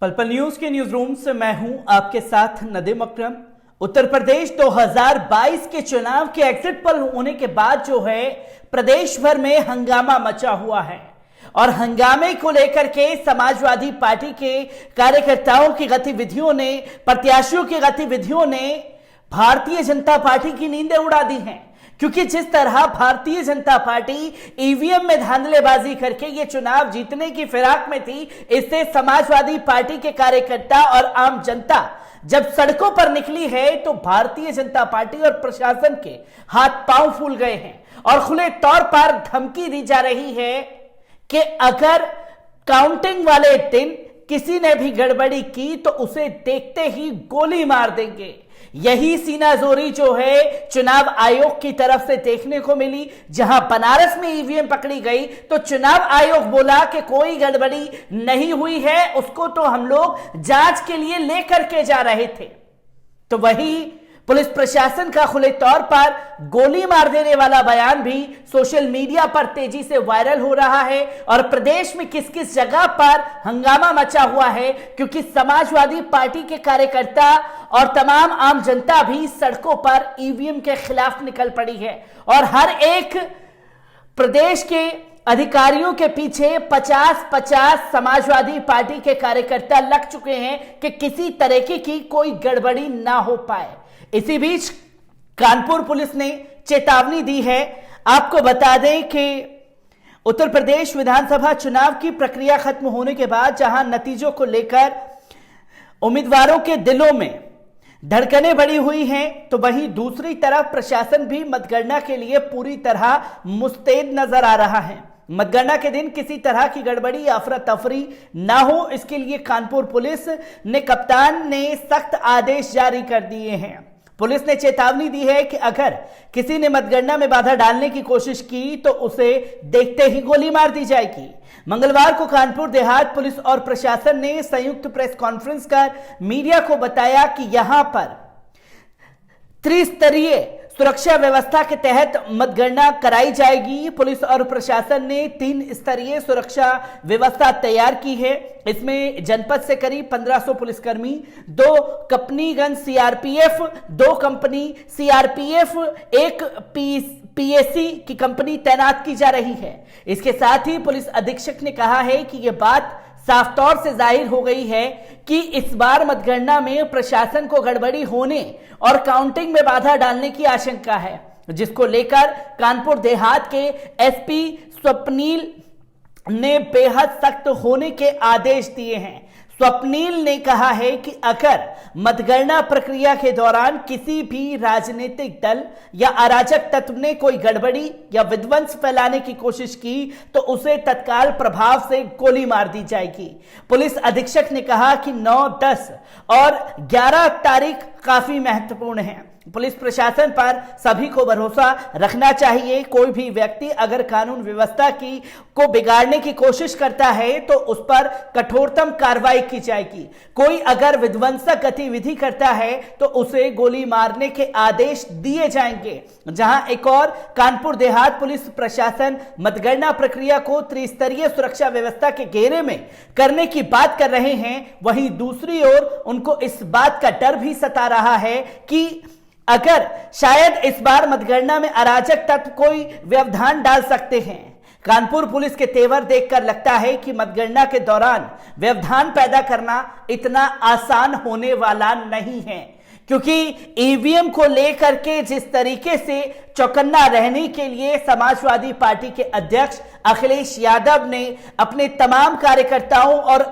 पल पल न्यूज के न्यूज रूम से मैं हूं आपके साथ नदीम अकरम। उत्तर प्रदेश 2022 के चुनाव के एग्जिट पोल होने के बाद जो है प्रदेश भर में हंगामा मचा हुआ है और हंगामे को लेकर के समाजवादी पार्टी के कार्यकर्ताओं की गतिविधियों ने, प्रत्याशियों की गतिविधियों ने भारतीय जनता पार्टी की नींदें उड़ा दी हैं। क्योंकि जिस तरह भारतीय जनता पार्टी ईवीएम में धांधलेबाजी करके ये चुनाव जीतने की फिराक में थी, इससे समाजवादी पार्टी के कार्यकर्ता और आम जनता जब सड़कों पर निकली है तो भारतीय जनता पार्टी और प्रशासन के हाथ पांव फूल गए हैं और खुले तौर पर धमकी दी जा रही है कि अगर काउंटिंग वाले दिन किसी ने भी गड़बड़ी की तो उसे देखते ही गोली मार देंगे। यही सीनाजोरी जो है चुनाव आयोग की तरफ से देखने को मिली। जहां बनारस में ईवीएम पकड़ी गई तो चुनाव आयोग बोला कि कोई गड़बड़ी नहीं हुई है, उसको तो हम लोग जांच के लिए लेकर के जा रहे थे। तो वही पुलिस प्रशासन का खुले तौर पर गोली मार देने वाला बयान भी सोशल मीडिया पर तेजी से वायरल हो रहा है और प्रदेश में किस किस जगह पर हंगामा मचा हुआ है, क्योंकि समाजवादी पार्टी के कार्यकर्ता और तमाम आम जनता भी सड़कों पर ईवीएम के खिलाफ निकल पड़ी है और हर एक प्रदेश के अधिकारियों के पीछे 50-50 समाजवादी पार्टी के कार्यकर्ता लग चुके हैं कि किसी तरीके की कोई गड़बड़ी ना हो पाए। इसी बीच कानपुर पुलिस ने चेतावनी दी है। आपको बता दें कि उत्तर प्रदेश विधानसभा चुनाव की प्रक्रिया खत्म होने के बाद जहां नतीजों को लेकर उम्मीदवारों के दिलों में धड़कनें बढ़ी हुई हैं, तो वहीं दूसरी तरफ प्रशासन भी मतगणना के लिए पूरी तरह मुस्तैद नजर आ रहा है। मतगणना के दिन किसी तरह की गड़बड़ी या अफरा तफरी ना हो, इसके लिए कानपुर पुलिस ने कप्तान ने सख्त आदेश जारी कर दिए हैं। पुलिस ने चेतावनी दी है कि अगर किसी ने मतगणना में बाधा डालने की कोशिश की तो उसे देखते ही गोली मार दी जाएगी। मंगलवार को कानपुर देहात पुलिस और प्रशासन ने संयुक्त प्रेस कॉन्फ्रेंस कर मीडिया को बताया कि यहां पर त्रिस्तरीय सुरक्षा व्यवस्था के तहत मतगणना कराई जाएगी। पुलिस और प्रशासन ने 3 स्तरीय सुरक्षा व्यवस्था तैयार की है। इसमें जनपद से करीब 1500 पुलिसकर्मी, 2 कंपनीगण सीआरपीएफ, 2 कंपनी सीआरपीएफ, 1 पीएसी की कंपनी तैनात की जा रही है। इसके साथ ही पुलिस अधीक्षक ने कहा है कि यह बात साफ तौर से जाहिर हो गई है कि इस बार मतगणना में प्रशासन को गड़बड़ी होने और काउंटिंग में बाधा डालने की आशंका है, जिसको लेकर कानपुर देहात के एसपी स्वप्नील ने बेहद सख्त होने के आदेश दिए हैं। स्वप्नील ने कहा है कि अगर मतगणना प्रक्रिया के दौरान किसी भी राजनीतिक दल या अराजक तत्व ने कोई गड़बड़ी या विध्वंस फैलाने की कोशिश की तो उसे तत्काल प्रभाव से गोली मार दी जाएगी। पुलिस अधीक्षक ने कहा कि 9, 10 और 11 तारीख काफी महत्वपूर्ण है। पुलिस प्रशासन पर सभी को भरोसा रखना चाहिए। कोई भी व्यक्ति अगर कानून व्यवस्था को बिगाड़ने की कोशिश करता है तो उस पर कठोरतम कार्रवाई की जाएगी। कोई अगर विध्वंसक गतिविधि करता है तो उसे गोली मारने के आदेश दिए जाएंगे। जहां एक और कानपुर देहात पुलिस प्रशासन मतगणना प्रक्रिया को त्रिस्तरीय सुरक्षा व्यवस्था के घेरे में करने की बात कर रहे हैं, वहीं दूसरी ओर उनको इस बात का डर भी सता रहा है कि अगर शायद इस बार मतगणना में अराजक तत्व कोई व्यवधान डाल सकते हैं। कानपुर पुलिस के तेवर देखकर लगता है कि मतगणना के दौरान व्यवधान पैदा करना इतना आसान होने वाला नहीं है, क्योंकि ईवीएम को लेकर के जिस तरीके से चौकन्ना रहने के लिए समाजवादी पार्टी के अध्यक्ष अखिलेश यादव ने अपने तमाम कार्यकर्ताओं और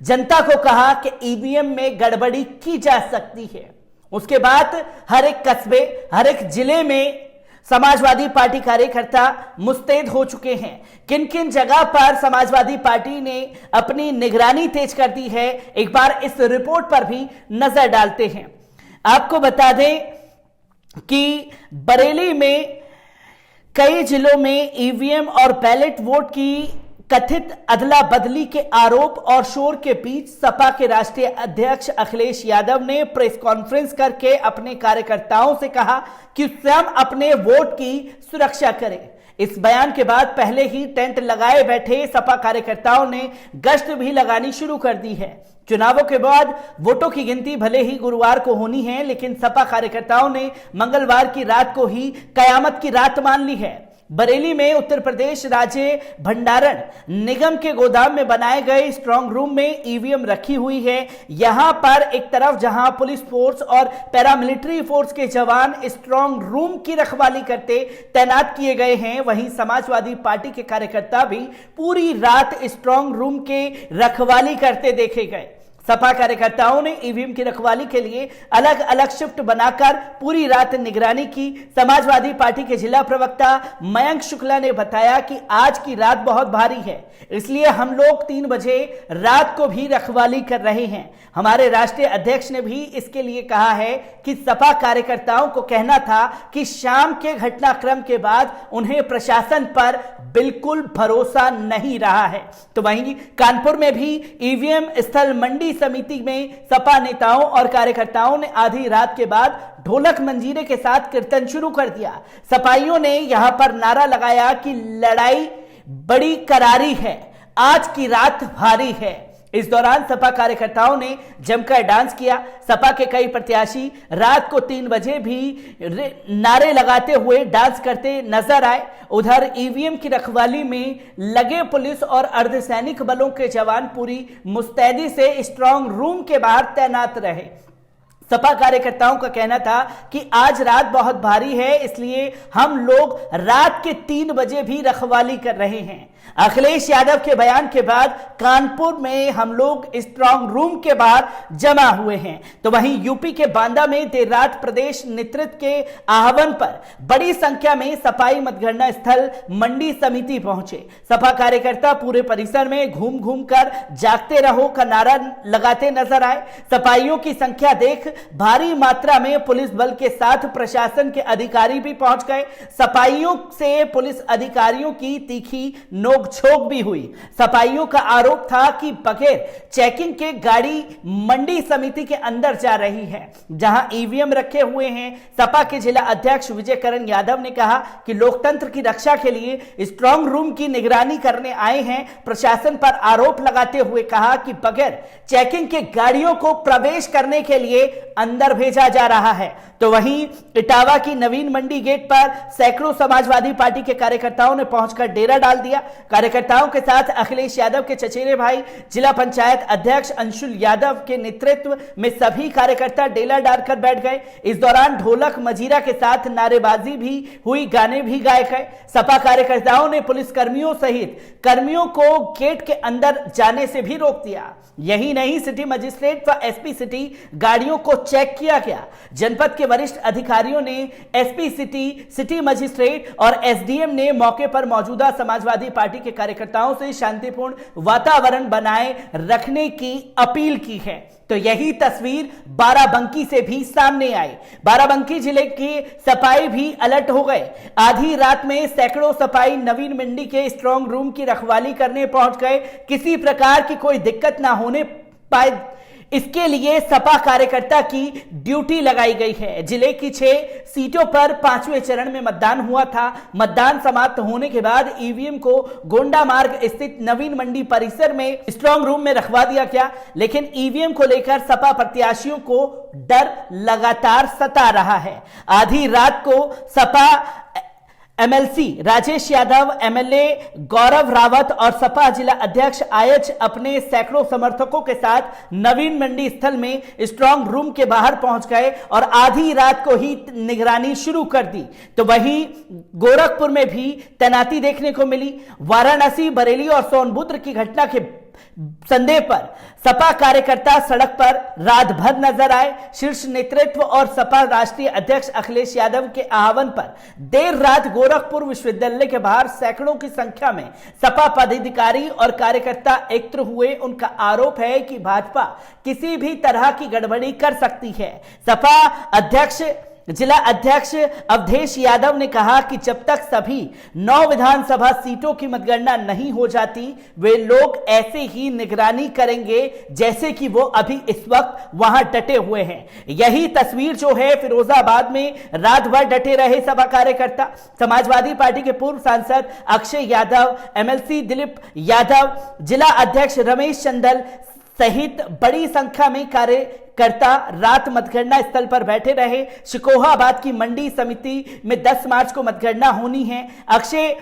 जनता को कहा कि ईवीएम में गड़बड़ी की जा सकती है, उसके बाद हर एक कस्बे, हर एक जिले में समाजवादी पार्टी कार्यकर्ता मुस्तैद हो चुके हैं। किन किन जगह पर समाजवादी पार्टी ने अपनी निगरानी तेज कर दी है, एक बार इस रिपोर्ट पर भी नजर डालते हैं। आपको बता दें कि बरेली में कई जिलों में ईवीएम और बैलेट वोट की कथित अदला बदली के आरोप और शोर के बीच सपा के राष्ट्रीय अध्यक्ष अखिलेश यादव ने प्रेस कॉन्फ्रेंस करके अपने कार्यकर्ताओं से कहा कि स्वयं अपने वोट की सुरक्षा करें। इस बयान के बाद पहले ही टेंट लगाए बैठे सपा कार्यकर्ताओं ने गश्त भी लगानी शुरू कर दी है। चुनावों के बाद वोटों की गिनती भले ही गुरुवार को होनी है, लेकिन सपा कार्यकर्ताओं ने मंगलवार की रात को ही कयामत की रात मान ली है। बरेली में उत्तर प्रदेश राज्य भंडारण निगम के गोदाम में बनाए गए स्ट्रांग रूम में ईवीएम रखी हुई है। यहां पर एक तरफ जहां पुलिस फोर्स और पैरामिलिट्री फोर्स के जवान स्ट्रांग रूम की रखवाली करते तैनात किए गए हैं, वहीं समाजवादी पार्टी के कार्यकर्ता भी पूरी रात स्ट्रांग रूम के रखवाली करते देखे गए। सपा कार्यकर्ताओं ने ईवीएम की रखवाली के लिए अलग अलग शिफ्ट बनाकर पूरी रात निगरानी की। समाजवादी पार्टी के जिला प्रवक्ता मयंक शुक्ला ने बताया कि आज की रात बहुत भारी है, इसलिए हम लोग 3 बजे रात को भी रखवाली कर रहे हैं। हमारे राष्ट्रीय अध्यक्ष ने भी इसके लिए कहा है कि सपा कार्यकर्ताओं को कहना था कि शाम के घटनाक्रम के बाद उन्हें प्रशासन पर बिल्कुल भरोसा नहीं रहा है। तो वहीं कानपुर में भी ईवीएम स्थल मंडी समिति में सपा नेताओं और कार्यकर्ताओं ने आधी रात के बाद ढोलक मंजीरे के साथ कीर्तन शुरू कर दिया। सपाइयों ने यहां पर नारा लगाया कि लड़ाई बड़ी करारी है, आज की रात भारी है। इस दौरान सपा कार्यकर्ताओं ने जमकर डांस किया। सपा के कई प्रत्याशी रात को 3 बजे भी नारे लगाते हुए डांस करते नजर आए। उधर ईवीएम की रखवाली में लगे पुलिस और अर्धसैनिक बलों के जवान पूरी मुस्तैदी से स्ट्रांग रूम के बाहर तैनात रहे। सपा कार्यकर्ताओं का कहना था कि आज रात बहुत भारी है, इसलिए हम लोग रात के 3 बजे भी रखवाली कर रहे हैं। अखिलेश यादव के बयान के बाद कानपुर में हम लोग स्ट्रांग रूम के बाहर जमा हुए हैं। तो वहीं यूपी के बांदा में देर रात प्रदेश नेतृत्व के आह्वान पर बड़ी संख्या में सपाई मतगणना स्थल मंडी समिति पहुंचे। सपा कार्यकर्ता पूरे परिसर में घूम घूम कर जागते रहो का नारा लगाते नजर आए। सपाइयों की संख्या देख भारी मात्रा में पुलिस बल के साथ प्रशासन के अधिकारी भी पहुंच गए। सपाइयों से पुलिस अधिकारियों की तीखी नोकझोंक भी हुई। सपाइयों का आरोप था कि बगैर चेकिंग के गाड़ी मंडी समिति के अंदर जा रही है, जहां ईवीएम रखे हुए हैं। सपा के जिला अध्यक्ष विजय करण यादव ने कहा कि लोकतंत्र की रक्षा के लिए स्ट्रांग रूम की निगरानी करने आए हैं। प्रशासन पर आरोप लगाते हुए कहा कि बगैर चेकिंग के गाड़ियों को प्रवेश करने के लिए अंदर भेजा जा रहा है। तो वहीं इटावा की नवीन मंडी गेट पर सैकड़ों समाजवादी पार्टी के कार्यकर्ताओं ने पहुंचकर डेरा डाल दिया। कार्यकर्ताओं के साथ अखिलेश यादव के चचेरे भाई जिला पंचायत अध्यक्ष अंशुल यादव के नेतृत्व में सभी कार्यकर्ता डेरा डालकर बैठ गए। इस दौरान ढोलक मजीरा के साथ नारेबाजी भी हुई, गाने भी गाए गए। सपा कार्यकर्ताओं ने पुलिस कर्मियों सहित कर्मियों को गेट के अंदर जाने से भी रोक दिया। यही नहीं, सिटी मजिस्ट्रेट व एसपी सिटी गाड़ियों को चेक किया गया। जनपद के वरिष्ठ अधिकारियों ने एसपी सिटी मजिस्ट्रेट और एसडीएम ने मौके पर मौजूदा समाजवादी पार्टी के कार्यकर्ताओं से शांतिपूर्ण वातावरण बनाए रखने की अपील की है। तो यही तस्वीर बाराबंकी से भी सामने आई। बाराबंकी जिले के सपाई भी अलर्ट हो गए। आधी रात में सैकड़ों सपाई नवीन मंडी के स्ट्रांग रूम की रखवाली करने पहुंच गए। किसी प्रकार की कोई दिक्कत ना होने पाए, इसके लिए सपा कार्यकर्ता की ड्यूटी लगाई गई है। जिले की 6 सीटों पर 5वें चरण में मतदान हुआ था। मतदान समाप्त होने के बाद ईवीएम को गोंडा मार्ग स्थित नवीन मंडी परिसर में स्ट्रांग रूम में रखवा दिया गया, लेकिन ईवीएम को लेकर सपा प्रत्याशियों को डर लगातार सता रहा है। आधी रात को सपा एमएलसी राजेश यादव, एमएलए गौरव रावत और सपा जिला अध्यक्ष आयच अपने सैकड़ों समर्थकों के साथ नवीन मंडी स्थल में स्ट्रांग रूम के बाहर पहुंच गए और आधी रात को ही निगरानी शुरू कर दी। तो वहीं गोरखपुर में भी तैनाती देखने को मिली। वाराणसी, बरेली और सोनभद्र की घटना के संदेह पर सपा कार्यकर्ता सड़क पर रात भर नजर आए। शीर्ष नेतृत्व और सपा राष्ट्रीय अध्यक्ष अखिलेश यादव के आह्वान पर देर रात गोरखपुर विश्वविद्यालय के बाहर सैकड़ों की संख्या में सपा पदाधिकारी और कार्यकर्ता एकत्र हुए। उनका आरोप है कि भाजपा किसी भी तरह की गड़बड़ी कर सकती है। सपा अध्यक्ष जिला अध्यक्ष अवधेश यादव ने कहा कि जब तक सभी 9 विधानसभा सीटों की मतगणना नहीं हो जाती, वे लोग ऐसे ही निगरानी करेंगे जैसे कि वो अभी इस वक्त वहां डटे हुए हैं। यही तस्वीर जो है फिरोजाबाद में रात भर डटे रहे सपा कार्यकर्ता। समाजवादी पार्टी के पूर्व सांसद अक्षय यादव, एमएलसी दिलीप यादव, जिला अध्यक्ष रमेश चंदल सहित बड़ी संख्या में कार्यकर्ता रात मतगणना स्थल पर बैठे रहे। शिकोहाबाद की मंडी समिति में 10 मार्च को मतगणना होनी है। अक्षय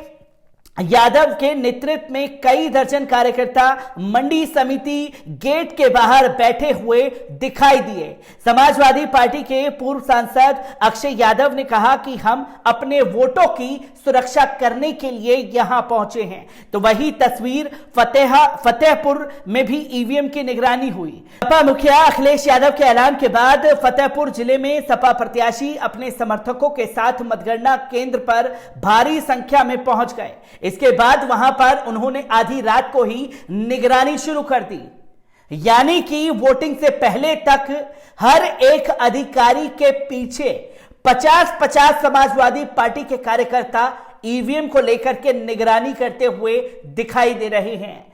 यादव के नेतृत्व में कई दर्जन कार्यकर्ता मंडी समिति गेट के बाहर बैठे हुए दिखाई दिए। समाजवादी पार्टी के पूर्व सांसद अक्षय यादव ने कहा कि हम अपने वोटों की सुरक्षा करने के लिए यहां पहुंचे हैं। तो वही तस्वीर फतेहपुर में भी ईवीएम की निगरानी हुई। सपा मुखिया अखिलेश यादव के ऐलान के बाद फतेहपुर जिले में सपा प्रत्याशी अपने समर्थकों के साथ मतगणना केंद्र पर भारी संख्या में पहुंच गए। इसके बाद वहां पर उन्होंने आधी रात को ही निगरानी शुरू कर दी, यानी कि वोटिंग से पहले तक हर एक अधिकारी के पीछे 50-50 समाजवादी पार्टी के कार्यकर्ता ईवीएम को लेकर के निगरानी करते हुए दिखाई दे रहे हैं।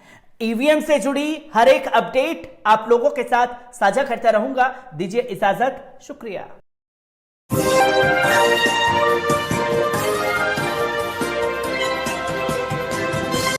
ईवीएम से जुड़ी हर एक अपडेट आप लोगों के साथ साझा करता रहूंगा। दीजिए इजाजत, शुक्रिया।